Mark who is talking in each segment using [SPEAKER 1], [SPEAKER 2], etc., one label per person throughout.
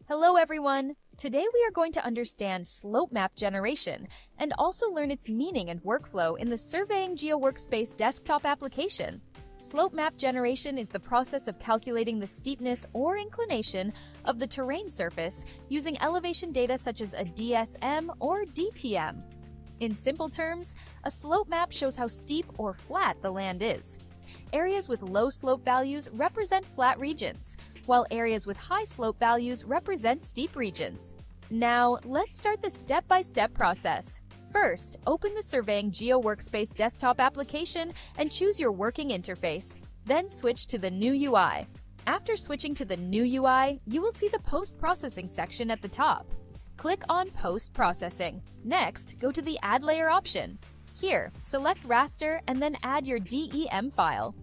[SPEAKER 1] Hello everyone! Today we are going to understand slope map generation and also learn its meaning and workflow in the Surveyaan GeoWorkspace Desktop Application. Slope map generation is the process of calculating the steepness or inclination of the terrain surface using elevation data such as a DSM or DTM. In simple terms, a slope map shows how steep or flat the land is. Areas with low slope values represent flat regions, while areas with high slope values represent steep regions. Now, let's start the step-by-step process. First, open the Surveyaan GeoWorkspace Desktop Application and choose your working interface. Then switch to the new UI. After switching to the new UI, you will see the Post-Processing section at the top. Click on Post-Processing. Next, go to the Add Layer option. Here, select raster and then add your DEM file.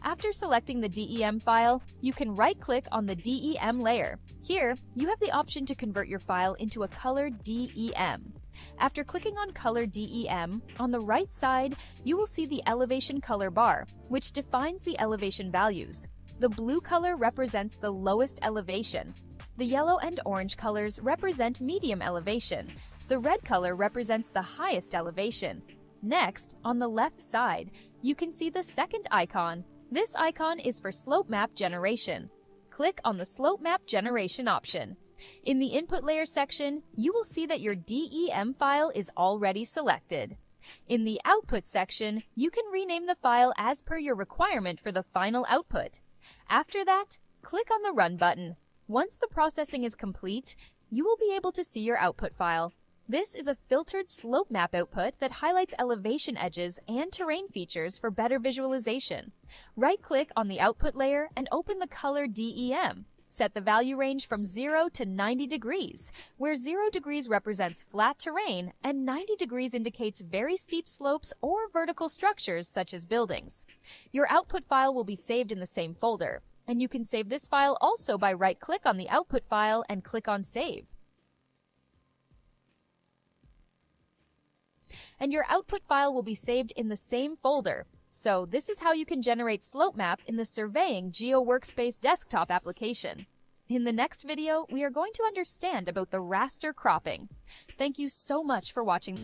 [SPEAKER 1] After selecting the DEM file, you can right-click on the DEM layer. Here, you have the option to convert your file into a color DEM. After clicking on Color DEM, on the right side, you will see the elevation color bar, which defines the elevation values. The blue color represents the lowest elevation. The yellow and orange colors represent medium elevation. The red color represents the highest elevation. Next, on the left side, you can see the second icon. This icon is for slope map generation. Click on the slope map generation option. In the input layer section, you will see that your DEM file is already selected. In the output section, you can rename the file as per your requirement for the final output. After that, click on the Run button. Once the processing is complete, you will be able to see your output file. This is a filtered slope map output that highlights elevation edges and terrain features for better visualization. Right-click on the output layer and open the color DEM. Set the value range from 0 to 90 degrees, where 0 degrees represents flat terrain and 90 degrees indicates very steep slopes or vertical structures such as buildings. Your output file will be saved in the same folder, and you can save this file also by right-click on the output file and click on Save. And your output file will be saved in the same folder. So this is how you can generate slope map in the Surveyaan GeoWorkspace Desktop Application. In the next video, we are going to understand about the raster cropping. Thank you so much for watching.